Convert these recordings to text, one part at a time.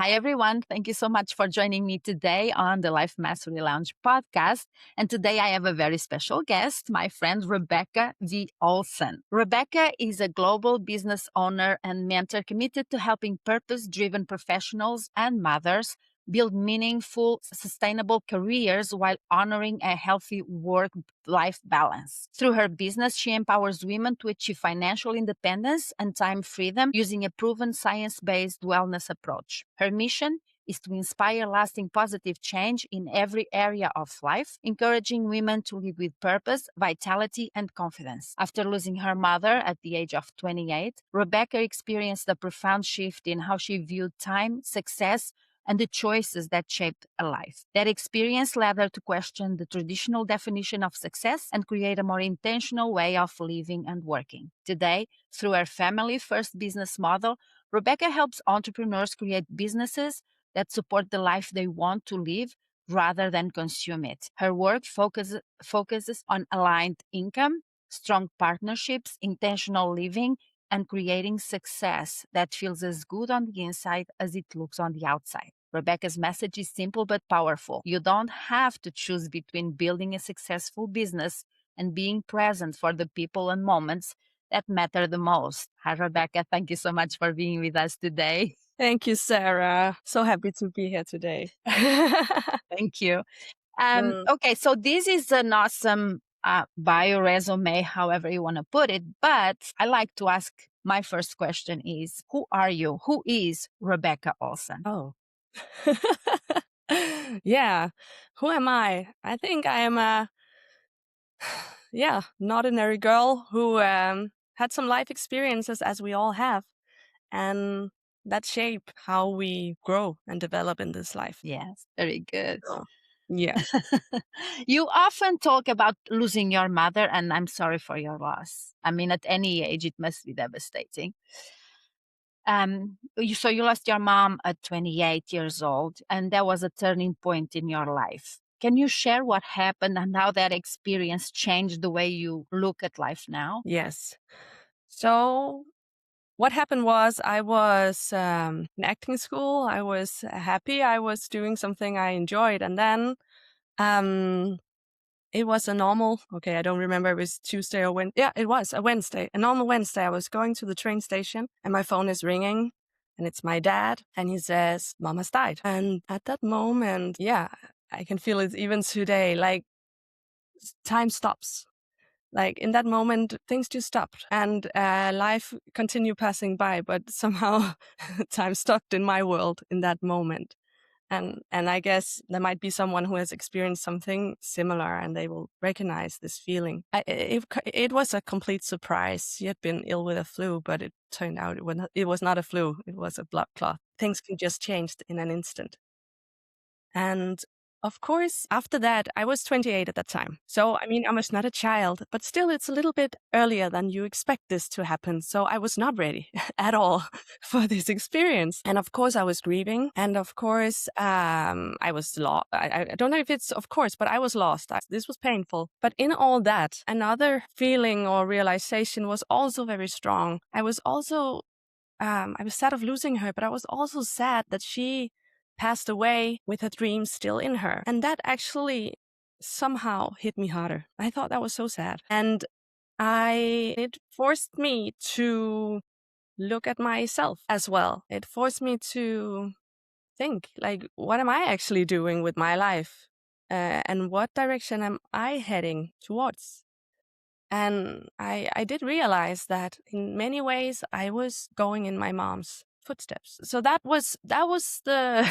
Hi, everyone. Thank you so much for joining me today on the Life Mastery Lounge podcast. And today I have a very special guest, my friend Rebecca V. Olsen. Rebecca is a global business owner and mentor committed to helping purpose driven professionals and mothers build meaningful, sustainable careers while honoring a healthy work life balance. Through her business, she empowers women to achieve financial independence and time freedom using a proven science based wellness approach. Her mission is to inspire lasting positive change in every area of life, encouraging women to live with purpose, vitality, and confidence. After losing her mother at the age of 28, Rebecca experienced a profound shift in how she viewed time, success, and the choices that shaped a life. That experience led her to question the traditional definition of success and create a more intentional way of living and working. Today, through her family first business model, Rebecca helps entrepreneurs create businesses that support the life they want to live rather than consume it. Her work focuses on aligned income, strong partnerships, intentional living, and creating success that feels as good on the inside as it looks on the outside. Rebecca's message is simple but powerful. You don't have to choose between building a successful business and being present for the people and moments that matter the most. Hi, Rebecca. Thank you so much for being with us today. Thank you, Sarah. So happy to be here today. Thank you. Mm. Okay, so this is an awesome bio resume, however you want to put it. But I like to ask my first question is, who are you? Who is Rebecca Olsen? Oh. Yeah. Who am I? I think I am a not ordinary girl who had some life experiences as we all have. And that shape how we grow and develop in this life. Yes, very good. So, yeah. You often talk about losing your mother, and I'm sorry for your loss. I mean, at any age, it must be devastating. So you lost your mom at 28 years old, and that was a turning point in your life. Can you share what happened and how that experience changed the way you look at life now? Yes. So what happened was I was in acting school. I was happy. I was doing something I enjoyed. And then it was a normal, okay, I don't remember if it was Tuesday or Wednesday. Yeah, it was a Wednesday, a normal Wednesday. I was going to the train station and my phone is ringing and it's my dad and he says, Mom has died. And at that moment, yeah, I can feel it even today, like time stops. Like in that moment, things just stopped and life continued passing by, but somehow time stopped in my world in that moment. And I guess there might be someone who has experienced something similar and they will recognize this feeling. It was a complete surprise. She had been ill with a flu, but it turned out it was not a flu. It was a blood clot. Things can just change in an instant. And of course, after that, I was 28 at that time. So, I mean, I was not a child, but still it's a little bit earlier than you expect this to happen. So I was not ready at all for this experience. And of course, I was grieving. And of course, I was lost. I don't know if it's of course, but I was lost. This was painful. But in all that, another feeling or realization was also very strong. I was sad of losing her, but I was also sad that she passed away with her dreams still in her. And that actually somehow hit me harder. I thought that was so sad. And it forced me to look at myself as well. It forced me to think, like, what am I actually doing with my life? And what direction am I heading towards? And I did realize that in many ways I was going in my mom's footsteps. So that was the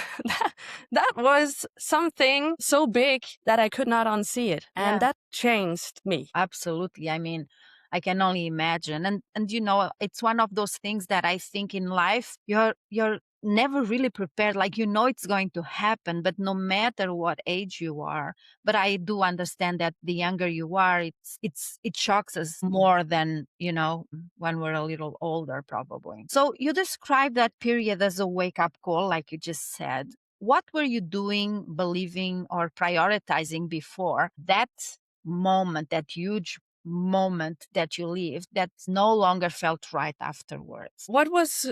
that was something so big that I could not unsee it. And Yeah. that changed me. Absolutely. I mean, I can only imagine. And you know, it's one of those things that I think in life you're never really prepared. Like you know it's going to happen, but no matter what age you are. But I do understand that the younger you are, it shocks us more than, you know, when we're a little older, probably. So you describe that period as a wake-up call, like you just said. What were you doing, believing, or prioritizing before that moment, that huge moment that you lived that no longer felt right afterwards? What was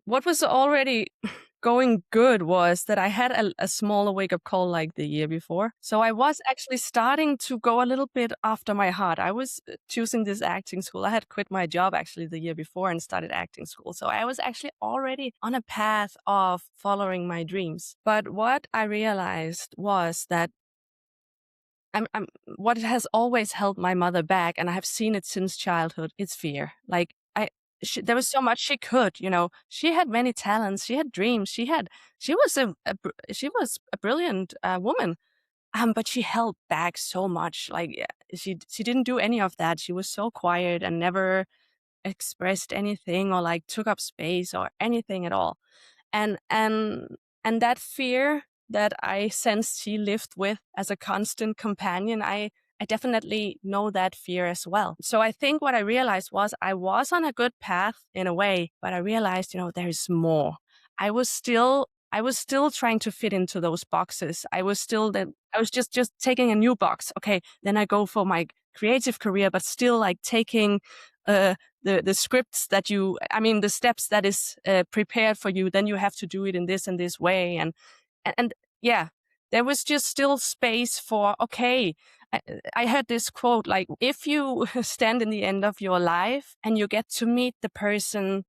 what was already going good was that I had a smaller wake up call like the year before. So I was actually starting to go a little bit after my heart. I was choosing this acting school. I had quit my job actually the year before and started acting school. So I was actually already on a path of following my dreams. But what I realized was that what has always held my mother back, and I have seen it since childhood, it's fear. Like there was so much she could, she had many talents, she had dreams, she was she was a brilliant woman. But she held back so much. Like she didn't do any of that. She was so quiet and never expressed anything or like took up space or anything at all. And that fear that I sensed she lived with as a constant companion, I definitely know that fear as well. So I think what I realized was I was on a good path in a way, but I realized, there is more. I was still trying to fit into those boxes. I was just taking a new box. Okay, then I go for my creative career, but still like taking the scripts the steps that is prepared for you. Then you have to do it in this and this way, and yeah, there was just still space for okay. I, I heard this quote like, if you stand in the end of your life and you get to meet the person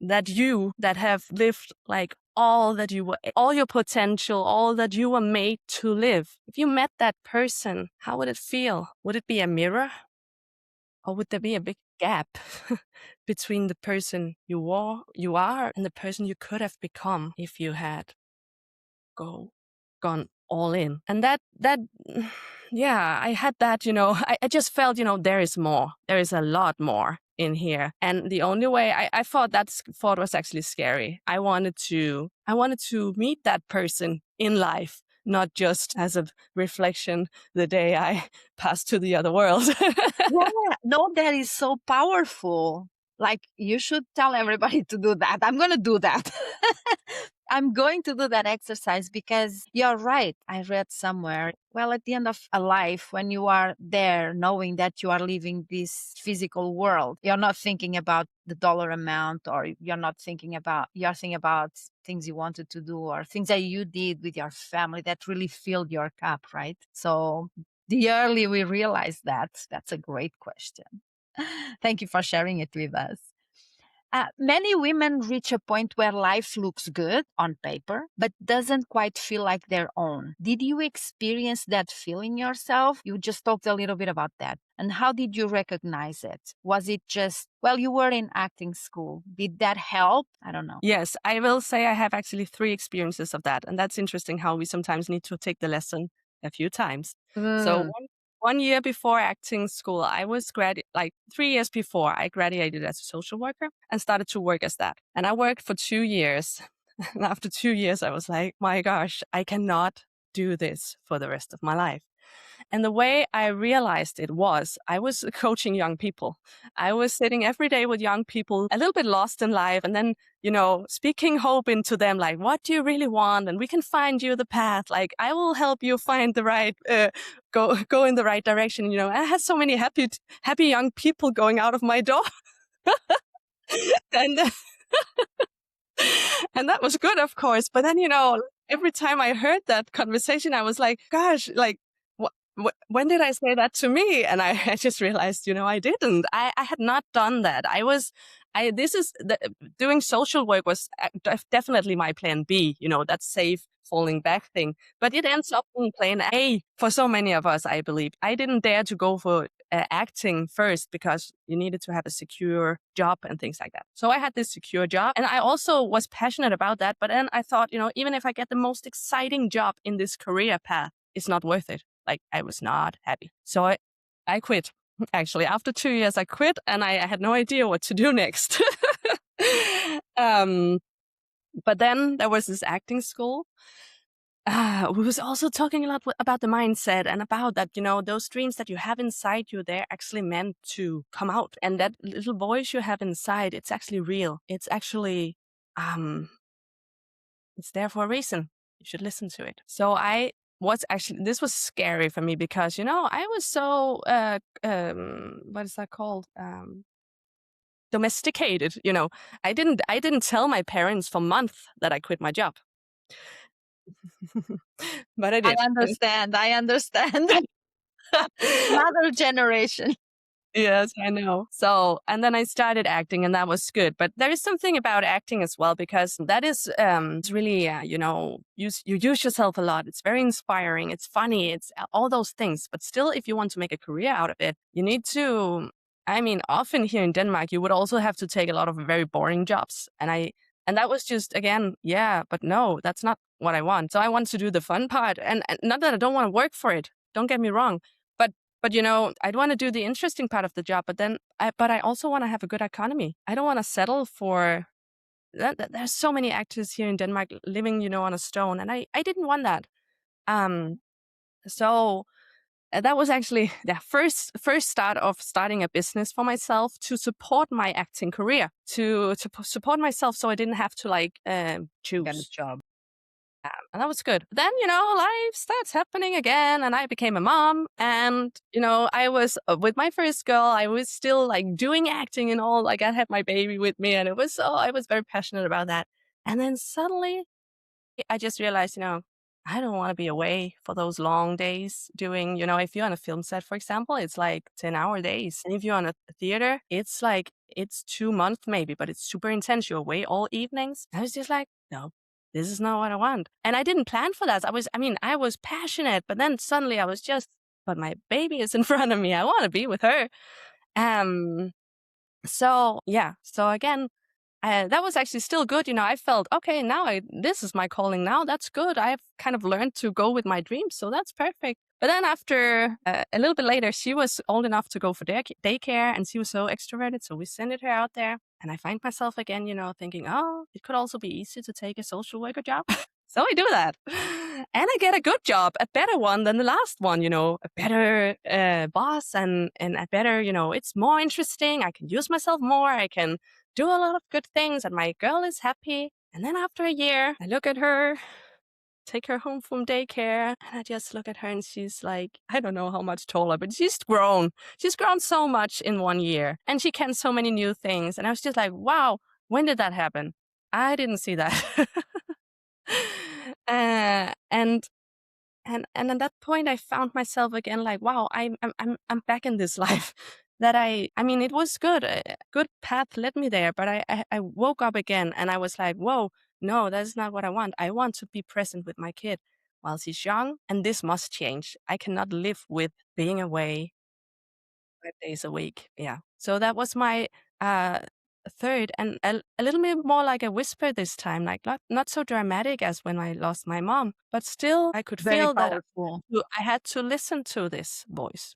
that have lived like all your potential, all that you were made to live. If you met that person, how would it feel? Would it be a mirror? Or would there be a big gap between the person you are and the person you could have become if you had gone all in? And that yeah, I had that, I just felt, there is more. There is a lot more in here. And the only way I thought thought was actually scary. I wanted to meet that person in life, not just as a reflection the day I passed to the other world. Yeah, no, that is so powerful. Like, you should tell everybody to do that. I'm going to do that. I'm going to do that exercise because you're right. I read somewhere, well, at the end of a life, when you are there, knowing that you are leaving this physical world, you're not thinking about the dollar amount, or you're thinking about things you wanted to do or things that you did with your family that really filled your cup, right? So the early we realize that, that's a great question. Thank you for sharing it with us. Many women reach a point where life looks good on paper, but doesn't quite feel like their own. Did you experience that feeling yourself? You just talked a little bit about that. And how did you recognize it? Was it just, well, you were in acting school. Did that help? I don't know. Yes, I will say I have actually 3 experiences of that. And that's interesting how we sometimes need to take the lesson a few times. So Mm. one year before acting school, I was like 3 years before I graduated as a social worker and started to work as that. And I worked for 2 years. And after 2 years, I was like, my gosh, I cannot do this for the rest of my life. And the way I realized it was I was coaching young people. I was sitting every day with young people, a little bit lost in life, and then, speaking hope into them, like, what do you really want? And we can find you the path. Like, I will help you find the right, go in the right direction. I had so many happy young people going out of my door. and and that was good, of course. But then, every time I heard that conversation, I was like, gosh, like, when did I say that to me? And I just realized, I didn't. I had not done that. Doing social work was definitely my plan B, that safe falling back thing. But it ends up being plan A for so many of us, I believe. I didn't dare to go for acting first because you needed to have a secure job and things like that. So I had this secure job and I also was passionate about that. But then I thought, even if I get the most exciting job in this career path, it's not worth it. Like, I was not happy. So I quit. Actually, after 2 years, I quit and I had no idea what to do next. But then there was this acting school. We was also talking a lot about the mindset and about that, those dreams that you have inside you, they're actually meant to come out. And that little voice you have inside, it's actually real. It's actually, it's there for a reason. You should listen to it. So this was scary for me because, I was so, what is that called? domesticated, you know. I didn't tell my parents for months that I quit my job. But I I did. understand. I understand. It's another generation. Yes, I know. So, and then I started acting, and that was good. But there is something about acting as well, because that is it's really, you use yourself a lot. It's very inspiring. It's funny. It's all those things. But still, if you want to make a career out of it, you need to. I mean, often here in Denmark, you would also have to take a lot of very boring jobs, and that was just again, yeah, but no, that's not what I want. So I want to do the fun part, and not that I don't want to work for it. Don't get me wrong, but I'd want to do the interesting part of the job, but I also want to have a good economy. I don't want to settle for that. There's so many actors here in Denmark living, on a stone, and I didn't want that. Um, so that was actually the first start of starting a business for myself to support my acting career, to support myself, so I didn't have to Get a choose. job. And that was good. Then, life starts happening again, and I became a mom. And, I was with my first girl, I was still like doing acting and all. Like I had my baby with me, and I was very passionate about that. And then suddenly I just realized, I don't want to be away for those long days doing, if you're on a film set, for example, it's like 10-hour days. And if you're on a theater, it's 2 months maybe, but it's super intense. You're away all evenings. I was just like, no, this is not what I want. And I didn't plan for that. I was passionate, but then suddenly but my baby is in front of me. I want to be with her. Um, so yeah. So again, that was actually still good. I felt, okay, now this is my calling now. That's good. I've kind of learned to go with my dreams. So that's perfect. But then after a little bit later, she was old enough to go for daycare, and she was so extroverted. So we sent her out there, and I find myself again, thinking, oh, it could also be easy to take a social worker job. So I do that. And I get a good job, a better one than the last one, a better boss and a better, it's more interesting. I can use myself more. I can do a lot of good things, and my girl is happy. And then after a year, I look at her, take her home from daycare, and I just look at her, and she's like, I don't know how much taller, but she's grown. She's grown so much in 1 year, and she can so many new things. And I was just like, wow, when did that happen? I didn't see that. And at that point, I found myself again like, wow, I'm back in this life. That I mean, it was good. A good path led me there, but I woke up again, and I was like, whoa, no, that's not what I want. I want to be present with my kid while she's young, and this must change. I cannot live with being away 5 days a week. Yeah. So that was my uh, third, and a little bit more like a whisper this time, like not so dramatic as when I lost my mom, but still I could Very feel that powerful. I had to listen to this voice.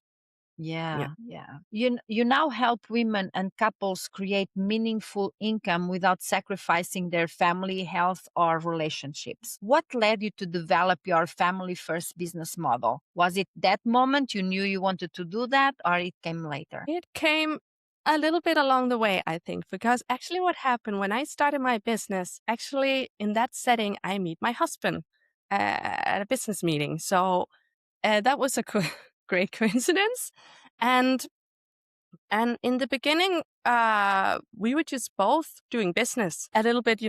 Yeah. Yeah, yeah. You now help women and couples create meaningful income without sacrificing their family, health, or relationships. What led you to develop your family first business model? Was it that moment you knew you wanted to do that, or it came later? It came a little bit along the way, I think, because actually what happened when I started my business, actually in that setting, I meet my husband at a business meeting. So that was a great coincidence. And in the beginning, we were just both doing business a little bit,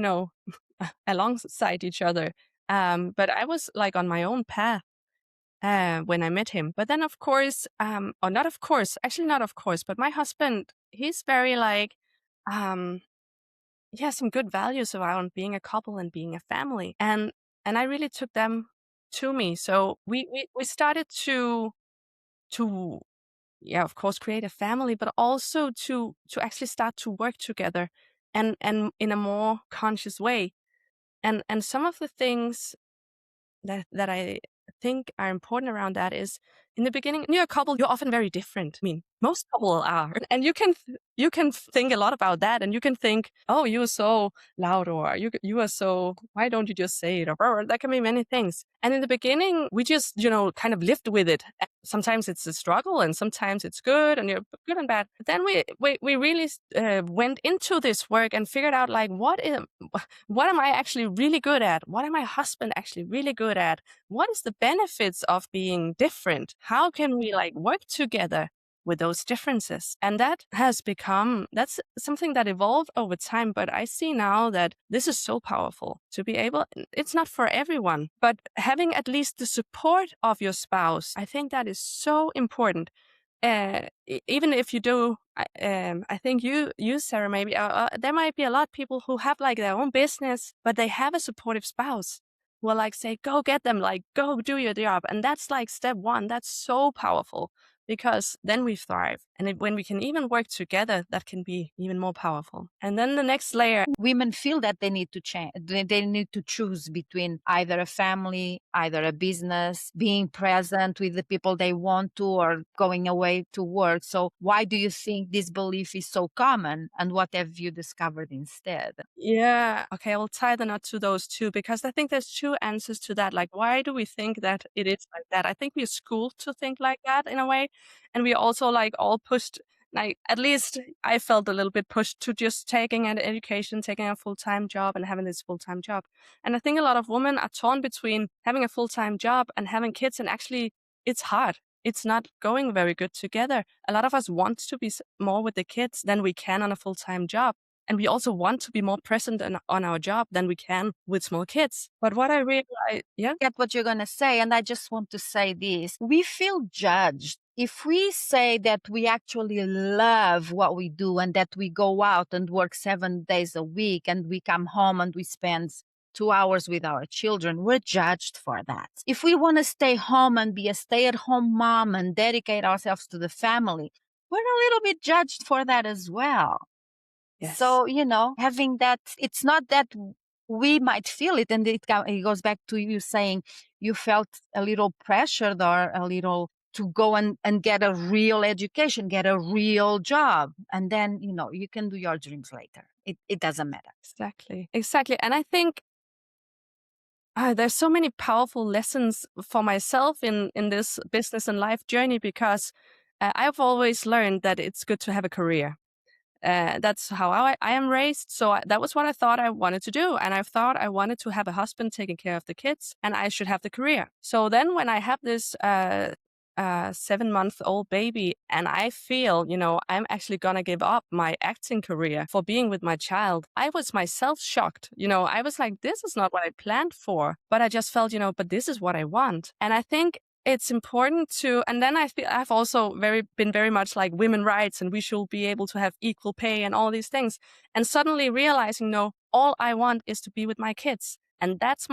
alongside each other. But I was like on my own path when I met him. But then, of course, or not of course, actually not of course, but my husband, he's very like, um, he has some good values around being a couple and being a family, and I really took them to me. So we started to yeah, of course, create a family, but also to actually start to work together, and in a more conscious way. And some of the things that I think are important around that is, in the beginning, when you're a couple, you're often very different. I mean, most couple are, and you can think a lot about that, and you can think, oh, you are so loud, or you are so, why don't you just say it, or that can be many things. And in the beginning, we just kind of lived with it. Sometimes it's a struggle, and sometimes it's good, and you're good and bad. But then we really went into this work and figured out like what am I actually really good at? What am my husband actually really good at? What is the benefits of being different? How can we like work together with those differences. And that's something that evolved over time. But I see now that this is so powerful to be able, it's not for everyone, but having at least the support of your spouse, I think that is so important. Even if you do, I think you, Sarah, maybe there might be a lot of people who have like their own business, but they have a supportive spouse who will like say, "Go get them, like go do your job," and that's like step one. That's so powerful because then we thrive, and when we can even work together, that can be even more powerful. And then the next layer, Women feel that they need to change, they need to choose between either a family, either a business, being present with the people they want to, or going away to work. So why do you think this belief is so common, and what have you discovered instead? yeah. Okay, I will tie the knot to those two because I think there's two answers to that. Like, why do we think that it is like that? I think we're schooled to think like that in a way. And we also like all pushed, like, at least I felt a little bit pushed to just taking an education, taking a full-time job and having this full-time job. And I think a lot of women are torn between having a full-time job and having kids. And actually, it's hard. It's not going very good together. A lot of us want to be more with the kids than we can on a full-time job. And we also want to be more present on our job than we can with small kids. But what I realized, yeah, Get what you're going to say. And I just want to say this. We feel judged if we say that we actually love what we do and that we go out and work 7 days a week and we come home and we spend 2 hours with our children. We're judged for that. If we want to stay home and be a stay-at-home mom and dedicate ourselves to the family, we're a little bit judged for that as well. yes, So, having that, it's not that we might feel it. And it goes back to you saying you felt a little pressured or a little to go and get a real education, get a real job. And then, you can do your dreams later. It doesn't matter. exactly. Exactly. And I think there's so many powerful lessons for myself in this business and life journey because I've always learned that it's good to have a career. That's how I am raised. So that was what I thought I wanted to do. And I thought I wanted to have a husband taking care of the kids and I should have the career. So then when I have this 7-month-old baby and I feel, I'm actually going to give up my acting career for being with my child, I was myself shocked. I was like, this is not what I planned for. But I just felt, but this is what I want. And I think it's important to, and then I feel I've also been very much like women rights and we should be able to have equal pay and all these things. And suddenly realizing, no, all I want is to be with my kids. And that's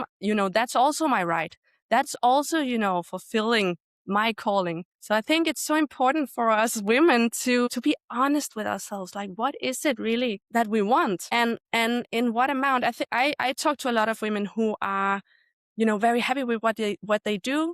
that's also my right. That's also, fulfilling my calling. So I think it's so important for us women to be honest with ourselves. Like, what is it really that we want? And in what amount? I think I talk to a lot of women who are, very happy with what they do.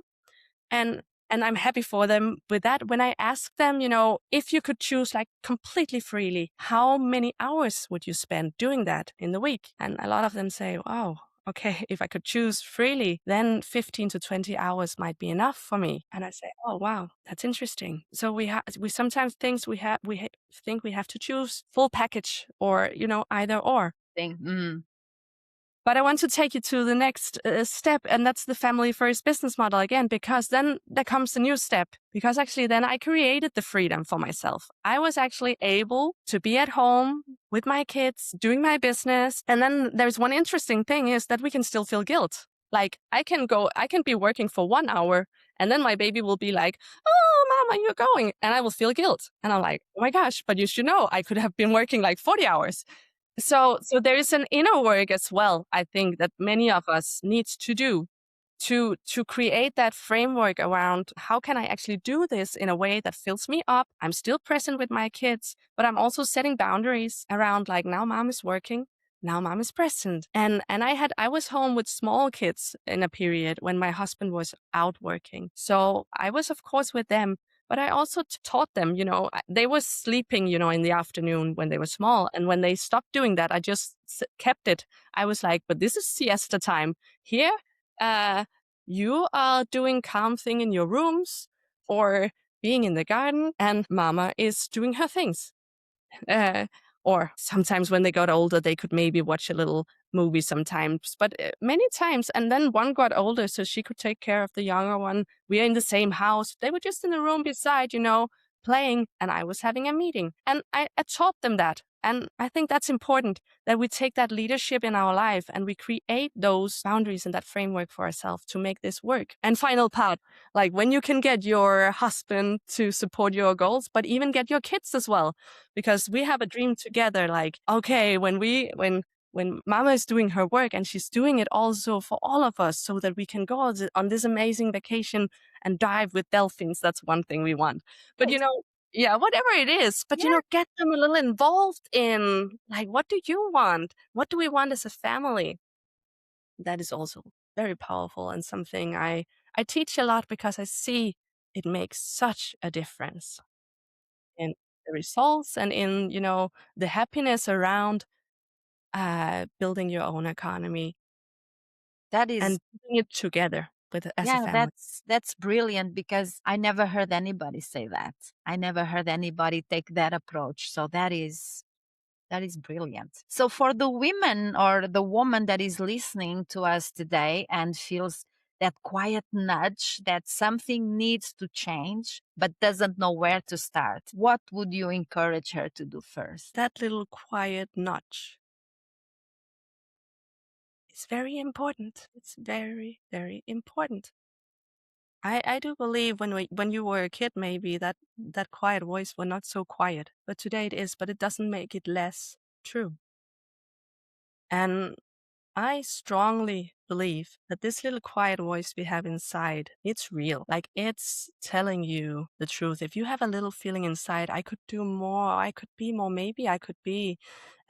And I'm happy for them with that. When I ask them, if you could choose like completely freely, how many hours would you spend doing that in the week? And a lot of them say, oh, okay, if I could choose freely, then 15 to 20 hours might be enough for me. And I say, oh, wow, that's interesting. So we sometimes think think we have to choose full package or, either or. Thing. But I want to take you to the next step, and that's the family first business model again, because then there comes a new step. Because actually then I created the freedom for myself. I was actually able to be at home with my kids, doing my business. And then there's one interesting thing is that we can still feel guilt. Like I can be working for 1 hour and then my baby will be like, oh, mama, you're going. And I will feel guilt. And I'm like, oh my gosh, but you should know I could have been working like 40 hours. So there is an inner work as well, I think, that many of us needs to do to create that framework around how can I actually do this in a way that fills me up. I'm still present with my kids, but I'm also setting boundaries around like now mom is working, now mom is present. And I was home with small kids in a period when my husband was out working. So I was of course with them. But I also taught them, they were sleeping, in the afternoon when they were small. And when they stopped doing that, I just kept it. I was like, but this is siesta time. Here, you are doing calm thing in your rooms or being in the garden and mama is doing her things. Or sometimes when they got older, they could maybe watch a little movie sometimes, but many times. And then one got older, so she could take care of the younger one. We are in the same house. They were just in the room beside, playing and I was having a meeting. And I taught them that. And I think that's important that we take that leadership in our life and we create those boundaries and that framework for ourselves to make this work. And final part, like when you can get your husband to support your goals, but even get your kids as well, because we have a dream together. Like, okay, when mama is doing her work and she's doing it also for all of us so that we can go on this amazing vacation and dive with dolphins. That's one thing we want. But Right. yeah, whatever it is, but Yeah. get them a little involved in like, what do you want? What do we want as a family? That is also very powerful and something I teach a lot because I see it makes such a difference in the results and in, the happiness around building your own economy That is, and doing it together with as a yeah, family. that's brilliant because I never heard anybody say that. I never heard anybody take that approach. So that is brilliant. So for the women or the woman that is listening to us today and feels that quiet nudge that something needs to change but doesn't know where to start, what would you encourage her to do first? That little quiet nudge is very important. It's very, very important. I do believe when you were a kid, maybe that quiet voice was not so quiet, but today it is. But it doesn't make it less true. And I strongly believe that this little quiet voice we have inside, it's real. Like it's telling you the truth. If you have a little feeling inside, I could do more, I could be more, maybe I could be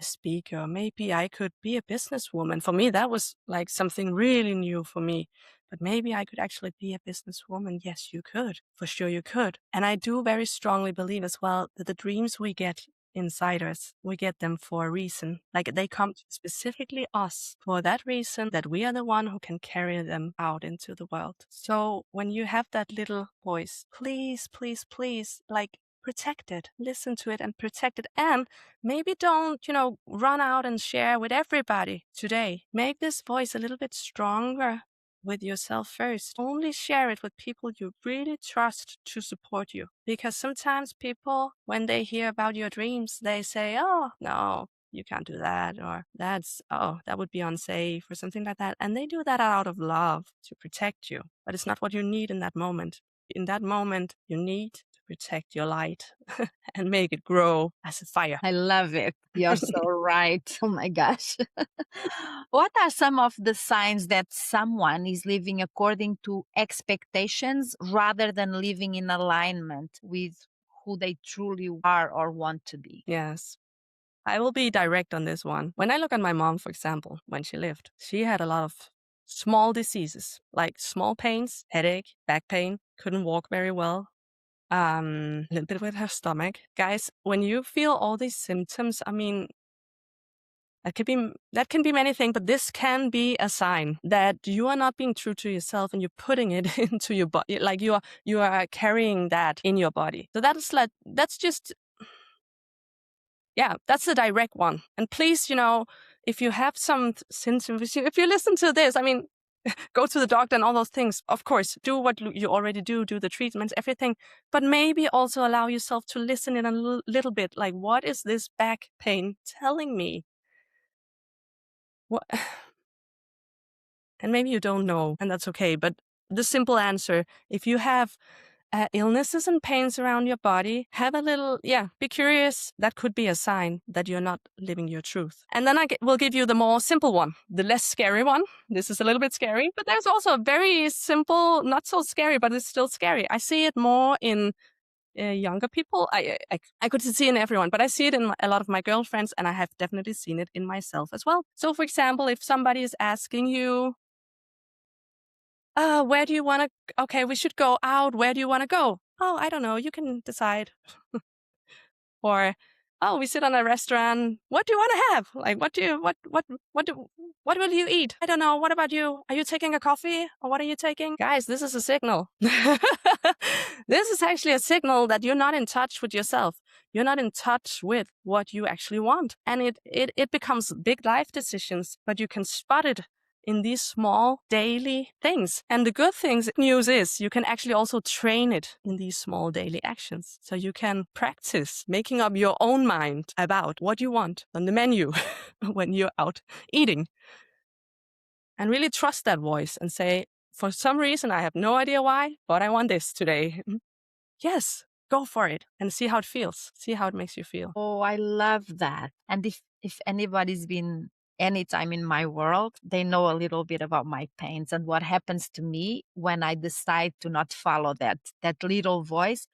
a speaker, maybe I could be a businesswoman. For me, that was like something really new for me. But maybe I could actually be a businesswoman. Yes, you could. For sure you could. And I do very strongly believe as well that the dreams we get inside us, we get them for a reason. Like they come to specifically us for that reason that we are the one who can carry them out into the world. So when you have that little voice, please, please, please, like protect it, listen to it and protect it. And maybe don't, run out and share with everybody today. Make this voice a little bit stronger with yourself first. Only share it with people you really trust to support you. Because sometimes people, when they hear about your dreams, they say, oh, no, you can't do that. Or that would be unsafe or something like that. And they do that out of love to protect you. But it's not what you need in that moment. In that moment, you need to protect your light and make it grow as a fire. I love it. You're so right. Oh my gosh. What are some of the signs that someone is living according to expectations rather than living in alignment with who they truly are or want to be? Yes. I will be direct on this one. When I look at my mom, for example, when she lived, she had a lot of small diseases, like small pains, headache, back pain, couldn't walk very well, a little bit with her stomach. Guys, when you feel all these symptoms, I mean, that can be many things, but this can be a sign that you are not being true to yourself and you're putting it into your body. Like you are carrying that in your body. So that's just, yeah, that's the direct one. And please, if you have some symptoms, if you listen to this, I mean, go to the doctor and all those things. Of course, do what you already do the treatments, everything, but maybe also allow yourself to listen in a little bit. Like, what is this back pain telling me? What? And maybe you don't know, and that's okay. But the simple answer, if you have illnesses and pains around your body, have a little, be curious. That could be a sign that you're not living your truth. And then will give you the more simple one, the less scary one. This is a little bit scary, but there's also a very simple, not so scary, but it's still scary. I see it more in younger people. I could see it in everyone, but I see it in a lot of my girlfriends, and I have definitely seen it in myself as well. So, for example, if somebody is asking you, where do you want to, okay, we should go out. Where do you want to go? Oh, I don't know. You can decide. Or, oh, we sit on a restaurant. What do you want to have? Like, what will you eat? I don't know. What about you? Are you taking a coffee or what are you taking? Guys, this is a signal. This is actually a signal that you're not in touch with yourself. You're not in touch with what you actually want. And it becomes big life decisions, but you can spot it in these small daily things. And the good things news is you can actually also train it in these small daily actions. So you can practice making up your own mind about what you want on the menu when you're out eating, and really trust that voice and say, for some reason, I have no idea why, but I want this today. Yes, go for it and see how it feels. See how it makes you feel. Oh, I love that. And if anybody's been anytime in my world, they know a little bit about my pains and what happens to me when I decide to not follow that little voice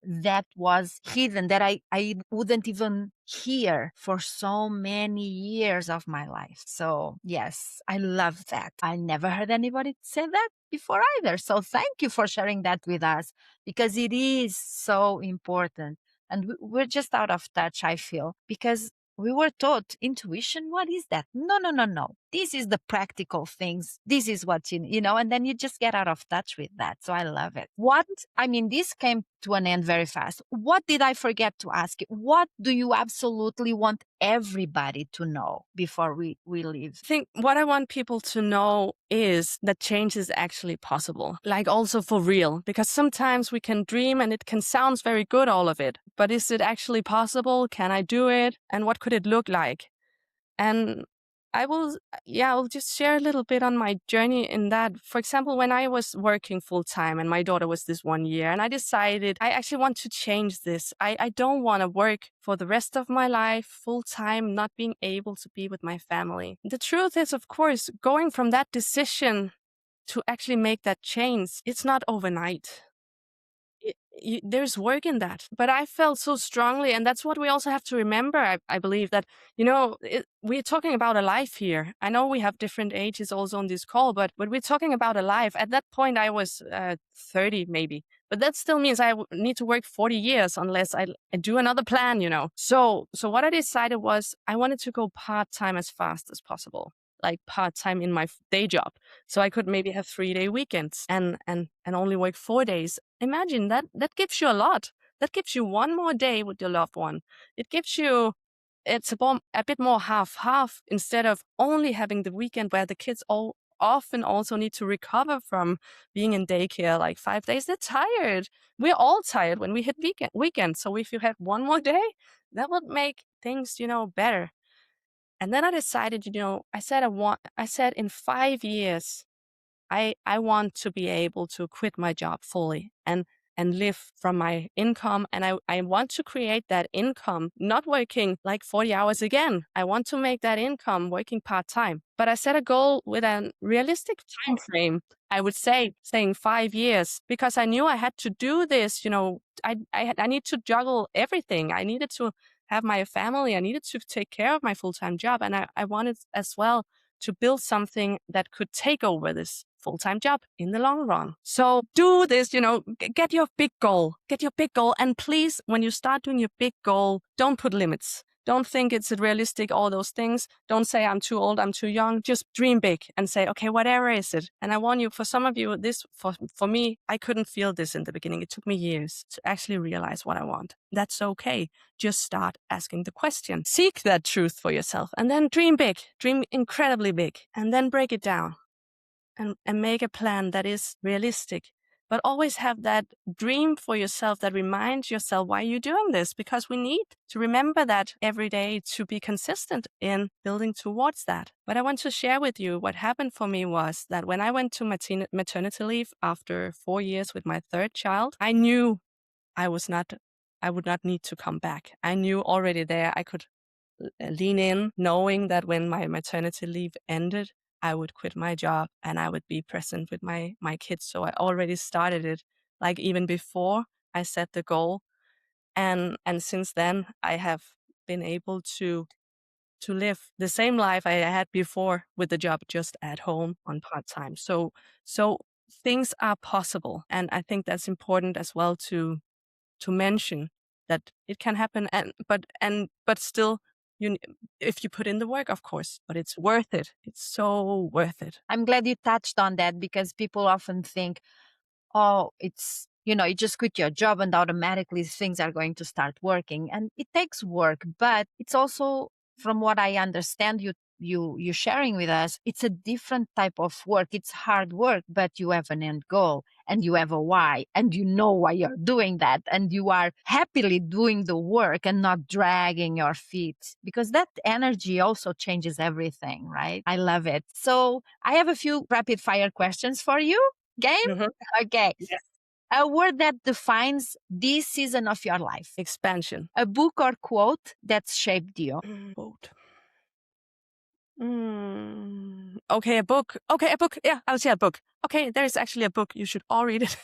that was hidden, that I wouldn't even hear for so many years of my life. So yes, I love that. I never heard anybody say that before either. So thank you for sharing that with us, because it is so important. And we're just out of touch, I feel, because we were taught intuition. What is that? No, no, no, no. This is the practical things. This is what and then you just get out of touch with that. So I love it. This came to an end very fast. What did I forget to ask you? What do you absolutely want everybody to know before we leave? I think what I want people to know is that change is actually possible, like also for real, because sometimes we can dream and it can sound very good, all of it, but is it actually possible? Can I do it? And what could it look like? And I'll just share a little bit on my journey in that. For example, when I was working full time and my daughter was this 1 year, and I decided I actually want to change this. I don't want to work for the rest of my life full time, not being able to be with my family. The truth is, of course, going from that decision to actually make that change, it's not overnight. There's work in that. But I felt so strongly, and that's what we also have to remember. I believe that, we're talking about a life here. I know we have different ages also on this call, but we're talking about a life. At that point, I was 30 maybe. But that still means I need to work 40 years unless I do another plan. So what I decided was I wanted to go part-time as fast as possible, like part-time in my day job. So I could maybe have 3-day weekends and only work 4 days. Imagine that gives you a lot. That gives you one more day with your loved one. It's a bit more half instead of only having the weekend where the kids all often also need to recover from being in daycare like 5 days. They're tired. We're all tired when we hit weekend. So if you have one more day, that would make things, better. And then I decided, I said in 5 years, I want to be able to quit my job fully and live from my income. And I want to create that income, not working like 40 hours again. I want to make that income working part-time. But I set a goal with a realistic time frame. I would say saying 5 years, because I knew I had to do this. I need to juggle everything. I needed to have my family. I needed to take care of my full-time job. And I wanted as well to build something that could take over this full-time job in the long run. So do this, get your big goal, And please, when you start doing your big goal, don't put limits. Don't think it's realistic, all those things. Don't say I'm too old, I'm too young. Just dream big and say, okay, whatever is it? And I warn you, for some of you, for me, I couldn't feel this in the beginning. It took me years to actually realize what I want. That's okay. Just start asking the question. Seek that truth for yourself and then dream big, dream incredibly big, and then break it down and make a plan that is realistic. But always have that dream for yourself that reminds yourself why you're doing this, because we need to remember that every day to be consistent in building towards that. But I want to share with you what happened for me was that when I went to maternity leave after 4 years with my third child, I knew I would not need to come back. I knew already there I could lean in, knowing that when my maternity leave ended, I would quit my job and I would be present with my kids. So I already started it, like even before I set the goal. And since then I have been able to live the same life I had before with the job, just at home on part-time. So things are possible. And I think that's important as well to mention, that it can happen, but still, you if you put in the work, of course, but it's worth it. It's so worth it. I'm glad you touched on that, because people often think, oh, it's, you just quit your job and automatically things are going to start working. And it takes work, but it's also, from what I understand, you sharing with us, it's a different type of work. It's hard work, but you have an end goal and you have a why, and you know why you're doing that, and you are happily doing the work and not dragging your feet, because that energy also changes everything, right? I love it. So I have a few rapid fire questions for you. Game? Mhm. Okay. Yes. A word that defines this season of your life. Expansion. A book or quote that shaped you. Quote. Okay, a book. Okay, a book. Yeah, I'll say a book. Okay, there's actually a book. You should all read it.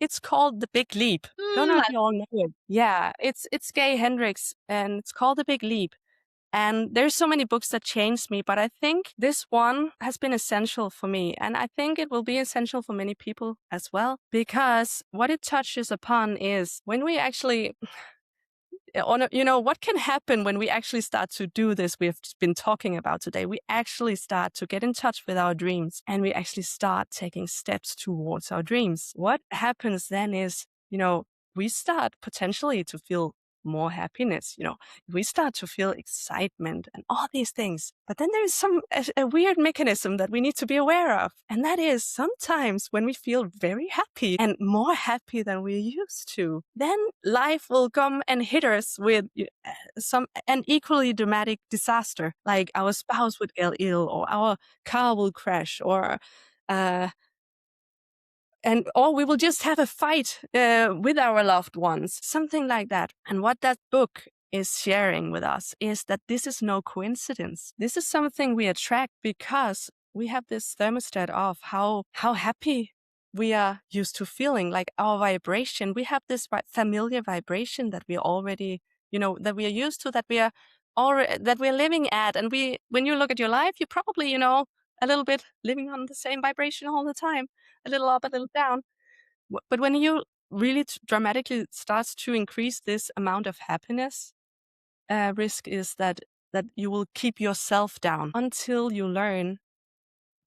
It's called The Big Leap. Don't know Mm, if you all know it. Yeah, it's Gay Hendricks, and it's called The Big Leap. And there's so many books that changed me, but I think this one has been essential for me. And I think it will be essential for many people as well, because what it touches upon is when we actually what can happen when we actually start to do this we've been talking about today. We actually start to get in touch with our dreams, and we actually start taking steps towards our dreams. What happens then is, we start potentially to feel more happiness. We start to feel excitement and all these things. But then there's a weird mechanism that we need to be aware of. And that is sometimes when we feel very happy and more happy than we're used to, then life will come and hit us with an equally dramatic disaster, like our spouse would get ill, or our car will crash, uh, or we will just have a fight with our loved ones, something like that. And what that book is sharing with us is that this is no coincidence. This is something we attract because we have this thermostat of how happy we are used to feeling, like our vibration. We have this familiar vibration that we already, that we are used to, that we are already, that we're living at. And when you look at your life, you probably, a little bit living on the same vibration all the time, a little up, a little down. But when you really dramatically starts to increase this amount of happiness, risk is that you will keep yourself down until you learn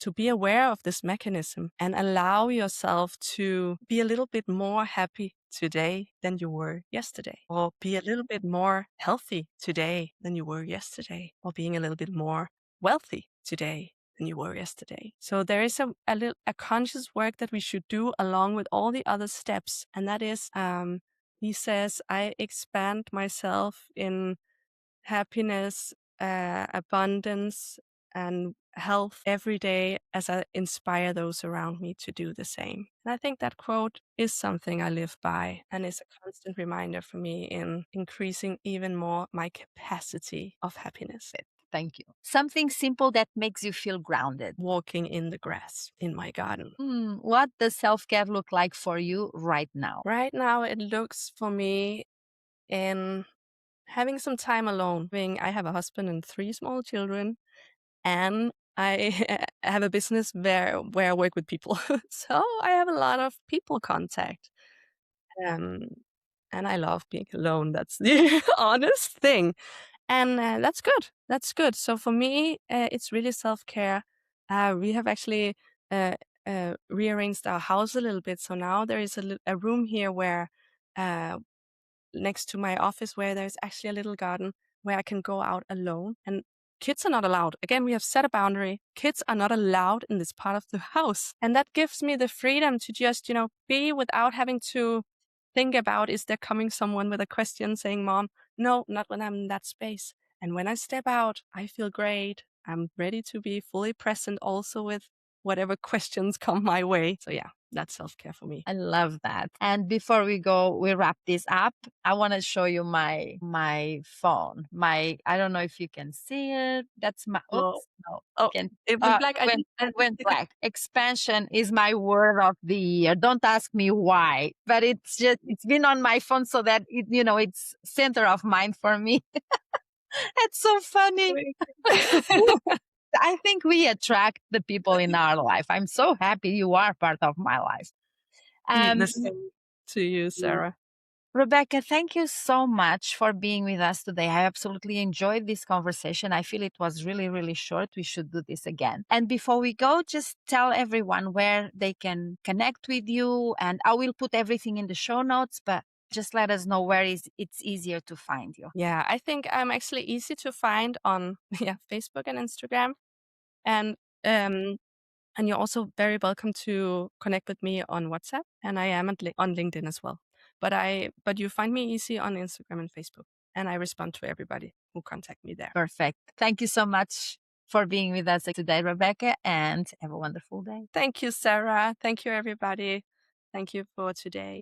to be aware of this mechanism and allow yourself to be a little bit more happy today than you were yesterday, or be a little bit more healthy today than you were yesterday, or being a little bit more wealthy today than you were yesterday. So there is a conscious work that we should do along with all the other steps. And that is, he says, I expand myself in happiness, abundance, and health every day as I inspire those around me to do the same. And I think that quote is something I live by and is a constant reminder for me in increasing even more my capacity of happiness. thank you. Something simple that makes you feel grounded. Walking in the grass in my garden. What does self-care look like for you right now? Right now, it looks for me in having some time alone. I have a husband and 3 small children, and I have a business where I work with people. So I have a lot of people contact. Um, and I love being alone. That's the honest thing. And that's good. That's good. So for me, it's really self-care. We have actually rearranged our house a little bit. So now there is a room here where uh, next to my office where there's actually a little garden where I can go out alone, and kids are not allowed. Again, we have set a boundary. Kids are not allowed in this part of the house. And that gives me the freedom to just, be without having to think about, is there coming someone with a question saying, Mom, no, not when I'm in that space. And when I step out, I feel great. I'm ready to be fully present also with whatever questions come my way. So yeah, that's self-care for me. I love that. And before we wrap this up, I want to show you my phone. I don't know if you can see it. That's my Oh, oops. No, oh, can it went black. I went black. Expansion is my word of the year. Don't ask me why, but it's been on my phone so that it's center of mind for me. It's so funny. I think we attract the people in our life. I'm so happy you are part of my life. The Um, same to you, Sarah. Rebecca, thank you so much for being with us today. I absolutely enjoyed this conversation. I feel it was really, really short. We should do this again. And before we go, just tell everyone where they can connect with you. And I will put everything in the show notes, but Just let us know where is it's easier to find you. Yeah, I think I'm actually easy to find on yeah, Facebook and Instagram. And um and you're also very welcome to connect with me on WhatsApp, and I am on LinkedIn as well. But you find me easy on Instagram and Facebook, and I respond to everybody who contact me there. Perfect. Thank you so much for being with us today, Rebecca, and have a wonderful day. Thank you, Sarah. Thank you, everybody. Thank you for today.